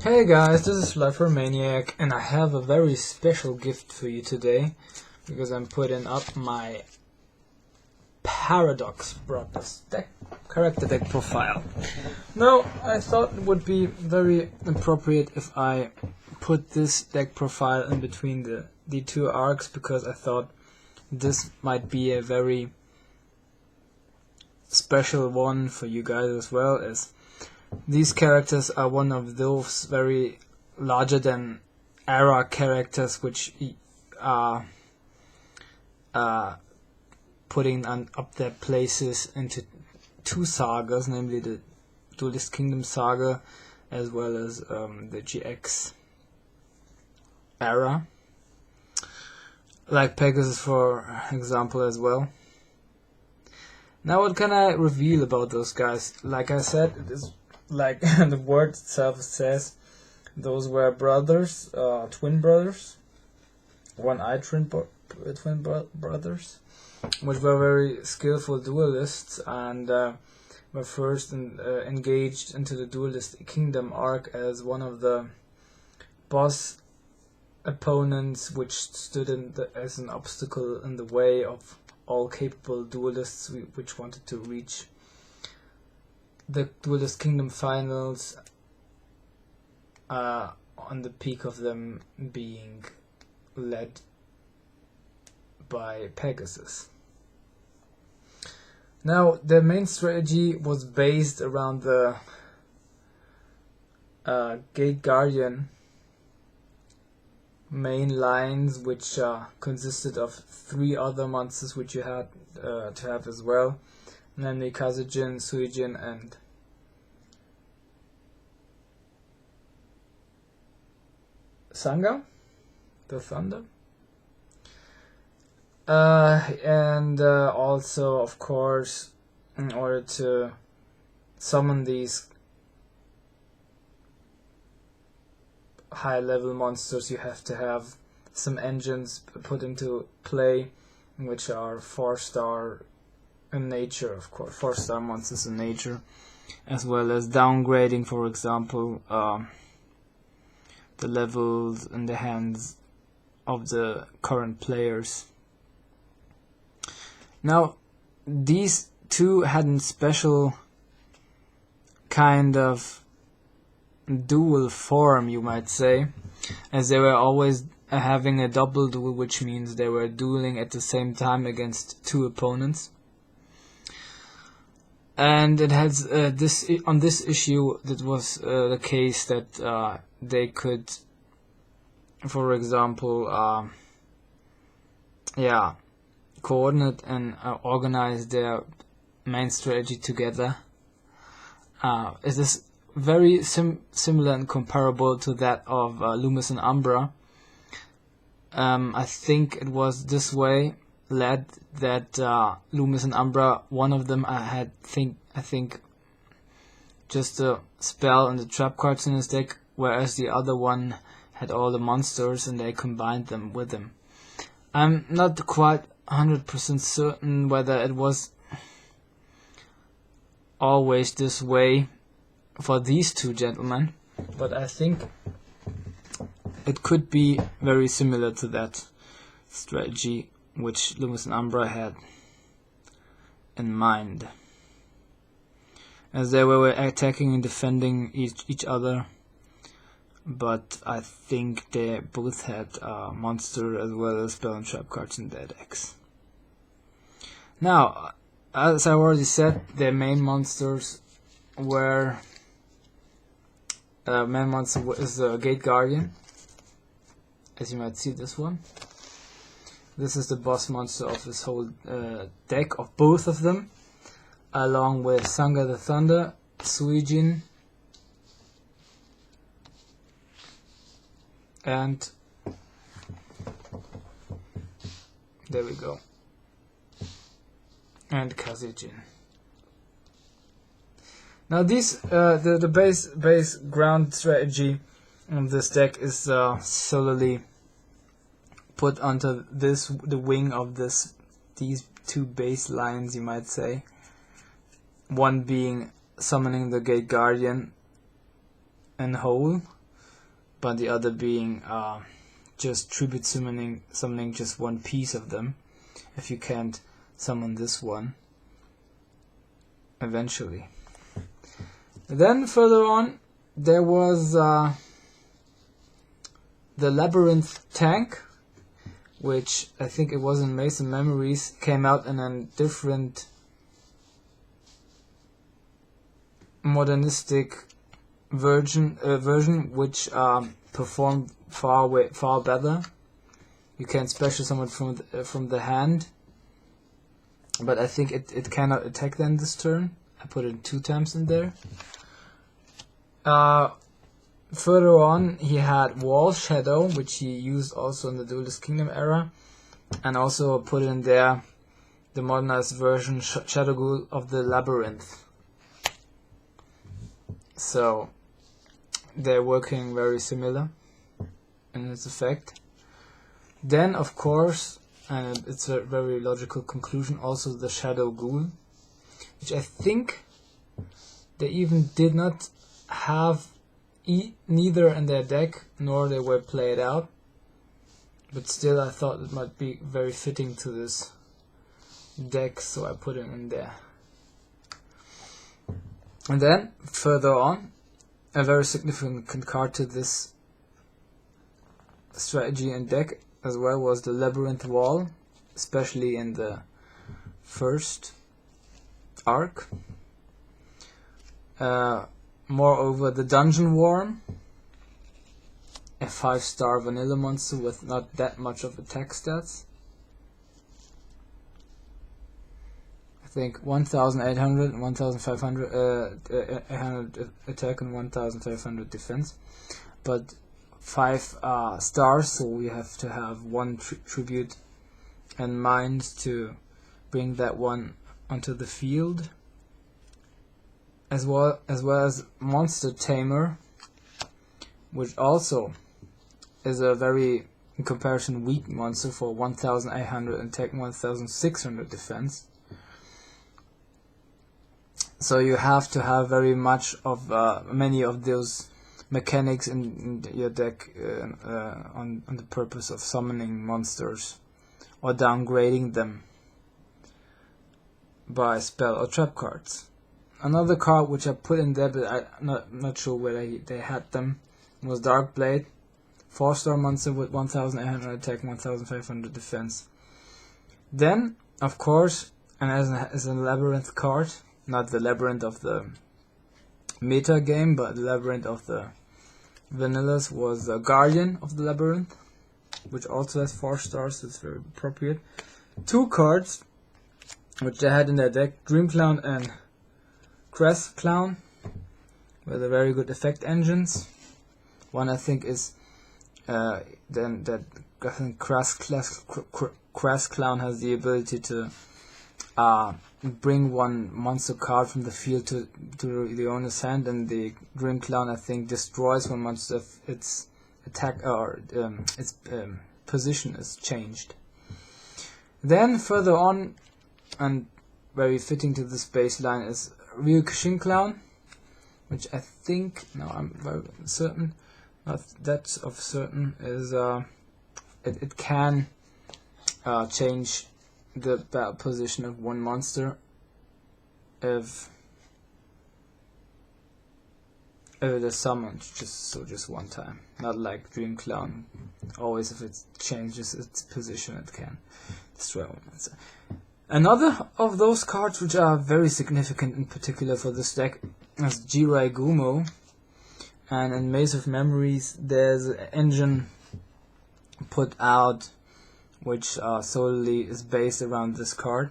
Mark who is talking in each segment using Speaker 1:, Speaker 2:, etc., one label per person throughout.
Speaker 1: Hey guys, this is Maniac, and I have a very special gift for you today because I'm putting up my Paradox Brothers character deck profile. Now, I thought it would be very appropriate if I put this deck profile in between the two arcs, because I thought this might be a very special one for you guys as well, as these characters are one of those very larger than era characters which are putting up their places into two sagas, namely the Duelist Kingdom saga as well as the GX era, like Pegasus for example as well. Now what can I reveal about those guys? Like I said, it is like the word itself says, those were brothers, twin brothers, one-eyed twin brothers, which were very skillful duelists, and were first engaged into the Duelist Kingdom arc as one of the boss opponents, which stood as an obstacle in the way of all capable duelists which wanted to reach the Duelist Kingdom finals, on the peak of them being led by Pegasus. Now, their main strategy was based around the Gate Guardian main lines, which consisted of 3 other monsters which you had to have as well, namely Kazujin, Suijin, and Sanga, the Thunder. And also, of course, in order to summon these high-level monsters, you have to have some engines put into play, which are 4-star in nature, of course, 4-star monsters in nature, as well as downgrading, for example, the levels in the hands of the current players. Now, these two had a special kind of dual form, you might say, as they were always having a double duel, which means they were dueling at the same time against 2 opponents. And it has on this issue, that was the case that they could, for example, coordinate and organize their main strategy together. It is very similar and comparable to that of Loomis and Umbra. I think it was this way led that Loomis and Umbra, one of them I think just a spell and the trap cards in his deck, whereas the other one had all the monsters and they combined them with him. I'm not quite 100% certain whether it was always this way for these 2 gentlemen, but I think it could be very similar to that strategy which Loomis and Umbra had in mind, as they were attacking and defending each other, but I think they both had monster as well as spell and trap cards in their decks. Now, as I already said, their main monsters were main monster is the Gate Guardian, as you might see this one. This is the boss monster of this whole deck, of both of them, along with Sanga the Thunder, Suijin, and there we go, and Kazujin. Now these the base ground strategy of this deck is solely put onto the wing of these 2 base lines, you might say. One being summoning the Gate Guardian, in whole, but the other being just tribute summoning just one piece of them, if you can't summon this one eventually. Then further on, there was the Labyrinth tank, which I think it was in Mason Memories, came out in a different modernistic version which performed far better. You can special summon from the hand, but I think it cannot attack then this turn. I put it 2 times in there. Further on, he had Wall Shadow, which he used also in the Duelist Kingdom era, and also put in there the modernized version Shadow Ghoul of the Labyrinth. So they're working very similar in its effect. Then, of course, and it's a very logical conclusion, also the Shadow Ghoul, which I think they even did not have neither in their deck nor they were played out, but still I thought it might be very fitting to this deck, so I put it in there. And then further on, a very significant card to this strategy and deck as well was the Labyrinth Wall, especially in the first arc. Moreover, the Dungeon Worm, a 5-star vanilla monster with not that much of attack stats. I think 1800, 1500 800 attack and 1500 defense, but 5 stars, so we have to have 1 tribute in mind to bring that one onto the field. As well as Monster Tamer, which also is a very, in comparison, weak monster for 1800 attack, 1600 defense. So you have to have very much of many of those mechanics in your deck on the purpose of summoning monsters or downgrading them by spell or trap cards. Another card which I put in there, but I'm not sure whether they had them, was Darkblade, 4-star monster with 1800 attack, 1500 defense. Then, of course, and as a Labyrinth card, not the Labyrinth of the meta game, but the Labyrinth of the vanillas, was Guardian of the Labyrinth, which also has 4 stars, so it's very appropriate. 2 cards which they had in their deck, Dream Clown and Crest Clown, with a very good effect engines. One I think is then that I think Crest Clown has the ability to bring 1 monster card from the field to the owner's hand, and the Dream Clown I think destroys 1 monster if its attack or its position is changed. Then further on, and very fitting to this baseline, is Ryukushin Clown, which I think, now I'm very certain, not that of certain, is it can change the battle position of 1 monster if it is summoned just 1 time. Not like Dream Clown, always if it changes its position it can destroy 1 monster. Another of those cards which are very significant in particular for this deck is Jirai Gumo, and in Maze of Memories there's an engine put out which solely is based around this card.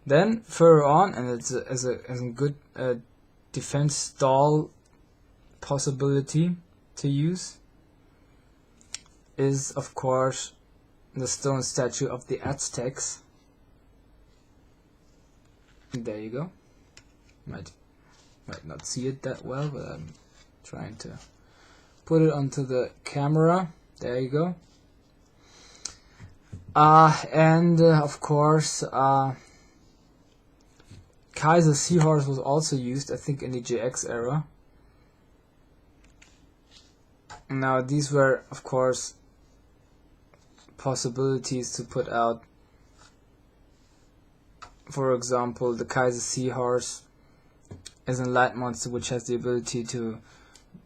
Speaker 1: Then further on, and it's as a good defense stall possibility to use, is of course the stone statue of the Aztecs. There you go. Might not see it that well, but I'm trying to put it onto the camera. There you go. And of course, Kaiser Seahorse was also used, I think, in the GX era. Now these were of course possibilities to put out. For example, the Kaiser Seahorse is a light monster which has the ability to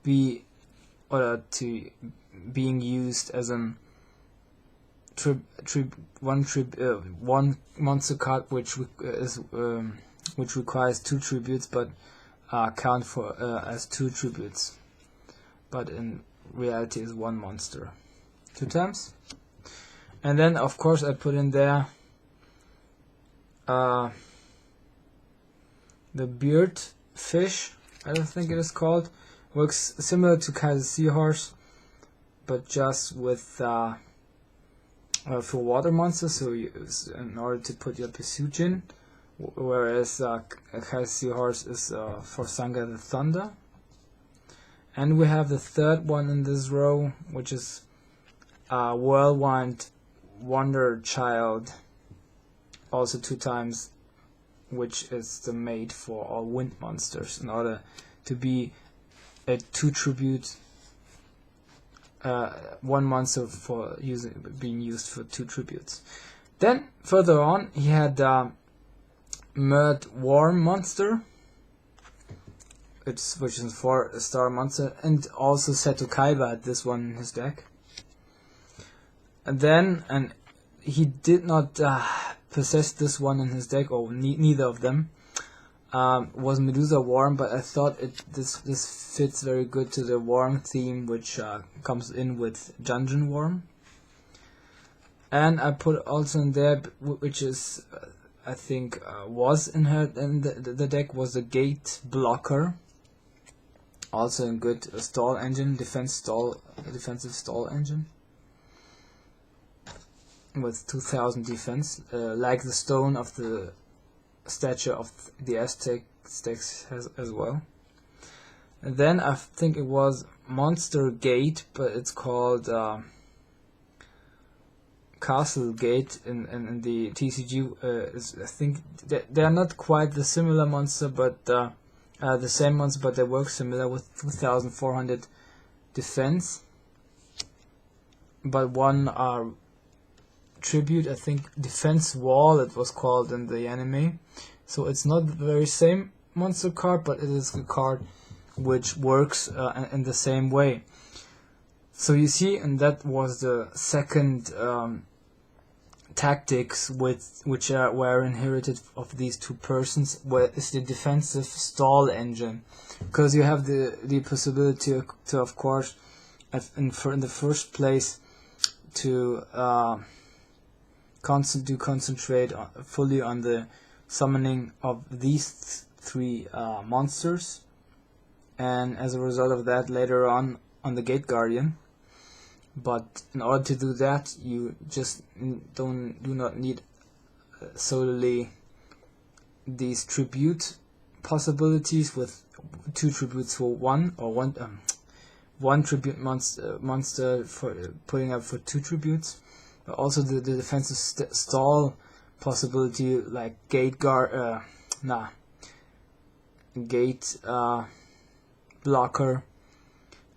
Speaker 1: be being used as an one monster card which requires 2 tributes but count for as 2 tributes, but in reality is 1 monster 2 times. And then of course I put in there the beard fish, I don't think it is called, works similar to Kaiser Seahorse but just with for water monsters, so in order to put your pursuit in, whereas Kaiser Seahorse is for Sanga the Thunder. And we have the third one in this row, which is Whirlwind Wonder Child, also 2 times, which is the mate for all wind monsters in order to be a 2 tribute, 1 monster for being used for 2 tributes. Then further on he had Murd Worm monster, which is a 4-star monster, and also Seto Kaiba had this one in his deck. And then, he did not possess this one in his deck, or neither of them, was Medusa Worm, but I thought this fits very good to the worm theme, which comes in with Dungeon Worm. And I put also in there, which is I think was in the deck, was the Gate Blocker, also a good stall engine, defensive stall engine with 2000 defense, like the stone of the statue of the Aztecs has as well. And then I think it was Monster Gate, but it's called Castle Gate in the TCG. I think they are not quite the similar monster, but the same monster, but they work similar with 2400 defense, but 1 tribute, I think defense wall it was called in the anime. So it's not the very same monster card, but it is a card which works in the same way. So you see, and that was the second tactics which were inherited of these 2 persons, where is the defensive stall engine, because you have the possibility to of course in the first place to concentrate fully on the summoning of these 3 monsters, and as a result of that later on the Gate Guardian. But in order to do that, you just do not need solely these tribute possibilities with 2 tributes for 1, or one tribute monster for putting up for 2 tributes. But also the defensive stall possibility, like Gate Blocker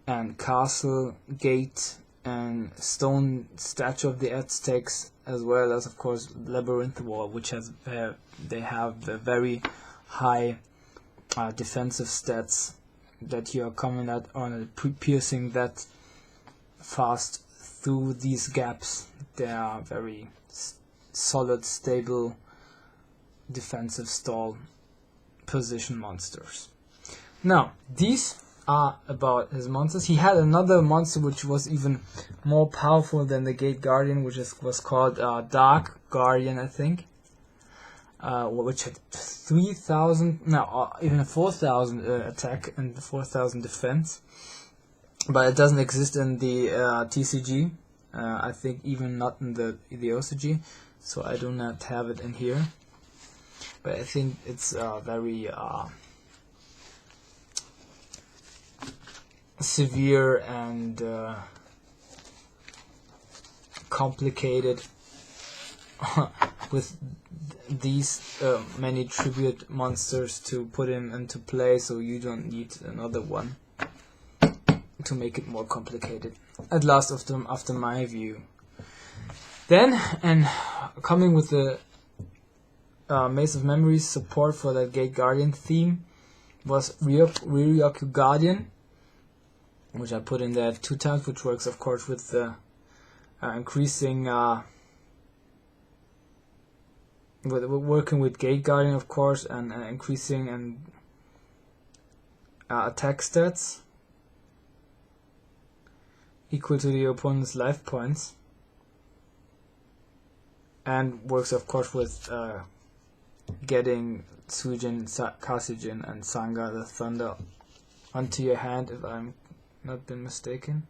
Speaker 1: and Castle Gate and Stone Statue of the Aztecs, as well as of course Labyrinth Wall, which has they have very high defensive stats that you are coming at on piercing that fast through these gaps. They are very solid, stable defensive stall position monsters. Now these are about his monsters. He had another monster which was even more powerful than the Gate Guardian, which was called Dark Guardian, I think, which had 3,000, no, even 4,000 attack and 4,000 defense, but it doesn't exist in the TCG. I think even not in the OCG, so I do not have it in here. But I think it's very severe and complicated with these many tribute monsters to put him into play, so you don't need another one. to make it more complicated. At last, after my view. Then, and coming with the Maze of Memories support for the Gate Guardian theme was Ryoku Guardian, which I put in there 2 times, which works of course with the increasing working with Gate Guardian of course, and increasing and attack stats equal to the opponent's life points, and works of course with getting Suijin, Kasujin and Sanga the Thunder onto your hand, if I'm not been mistaken.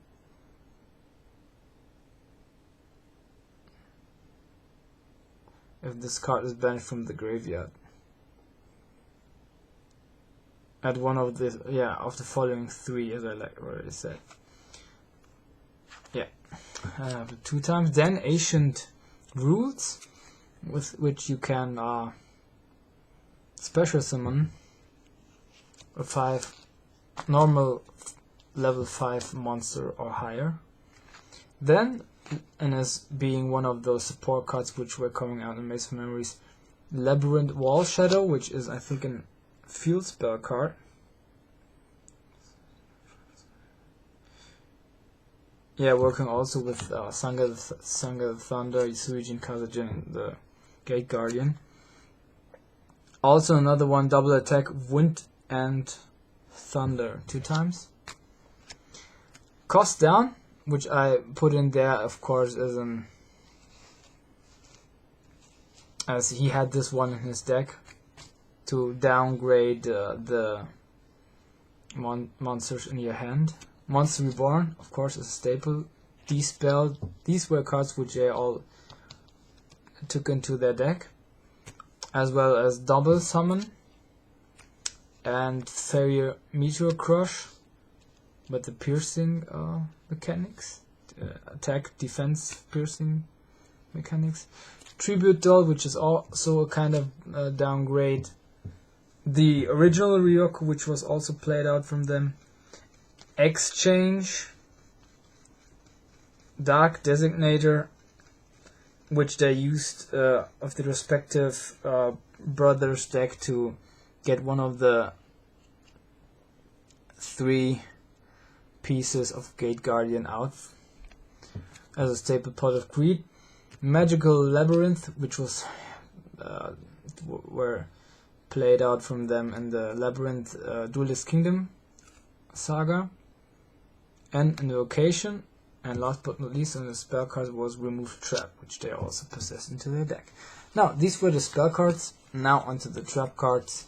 Speaker 1: If this card is banished from the graveyard at one of the of the following 3, as I already said. Yeah, 2 times. Then Ancient Rules, with which you can special summon a 5 normal level 5 monster or higher. Then, and as being one of those support cards which were coming out in Maze of Memories, Labyrinth Wall Shadow, which is I think a field spell card. Yeah, working also with Sanga the Thunder, Suijin, Kasujin, and the Gate Guardian. Also another one, double attack, Wind and Thunder 2 times. Cost down, which I put in there of course as he had this one in his deck to downgrade the monsters in your hand. Monster Reborn, of course, is a staple. Dispel, these were cards which they all took into their deck, as well as Double Summon and Fairy Meteor Crush with the piercing mechanics, attack, defense, piercing mechanics. Tribute Doll, which is also a kind of downgrade. The original Ryoku, which was also played out from them. Exchange, Dark Designator, which they used of the respective brothers' deck to get one of the 3 pieces of Gate Guardian out as a staple Pot of Greed. Magical Labyrinth, which was were played out from them in the Labyrinth Duelist Kingdom saga. And Invocation, and last but not least on the spell card was Remove Trap, which they also possessed into their deck. Now, these were the spell cards. Now onto the trap cards.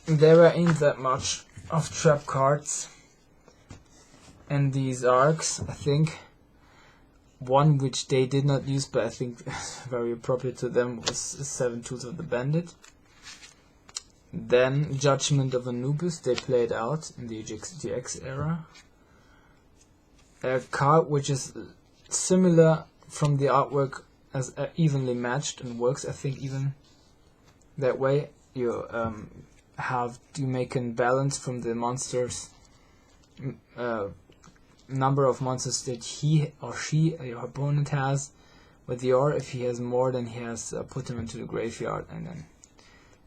Speaker 1: There ain't that much of trap cards in these arcs. I think one which they did not use, but I think very appropriate to them, was 7 Tools of the Bandit. Then Judgment of Anubis, they played out in the GX era. A card which is similar from the artwork as evenly matched and works, I think, even that way. You make a balance from the monsters, number of monsters that he or she, your opponent, has with your. If he has more, then he has put them into the graveyard, and then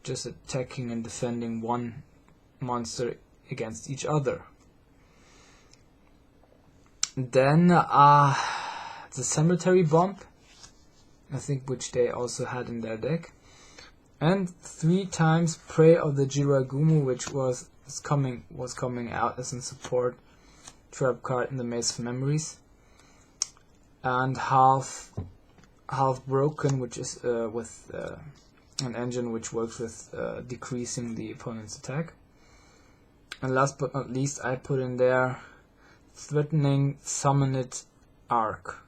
Speaker 1: just attacking and defending one monster against each other. Then the Cemetery Bomb, I think, which they also had in their deck. And 3 times Prey of the Jiragumu, which was coming out as a support trap card in the Maze of Memories. And Half Broken, which is with an engine which works with decreasing the opponent's attack. And last but not least, I put in there Threatening Summon It Arc,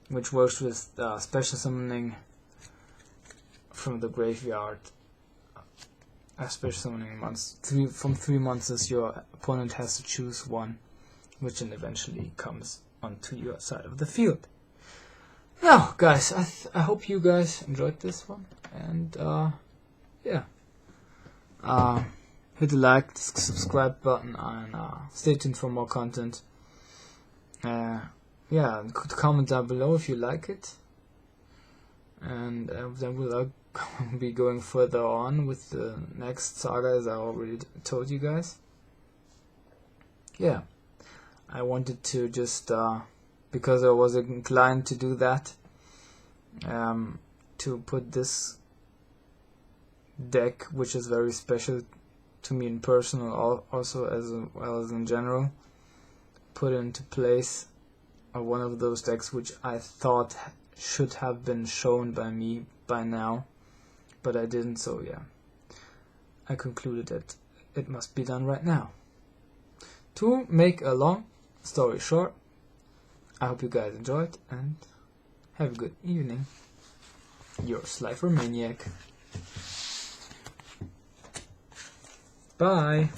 Speaker 1: which works with special summoning from the graveyard. Special summoning from 3 monsters, your opponent has to choose one, which then eventually comes onto your side of the field. Now, guys, I hope you guys enjoyed this one, and hit the like, the subscribe button, and stay tuned for more content. Yeah, comment down below if you like it, and then we'll be going further on with the next saga, as I already told you guys. Yeah, I wanted to just because I was inclined to do that, to put this deck, which is very special to me in personal, also as well as in general, put into place one of those decks which I thought should have been shown by me by now, but I didn't. So yeah, I concluded that it must be done right now. To make a long story short, I hope you guys enjoyed, and have a good evening. Your Slifer Maniac. Bye.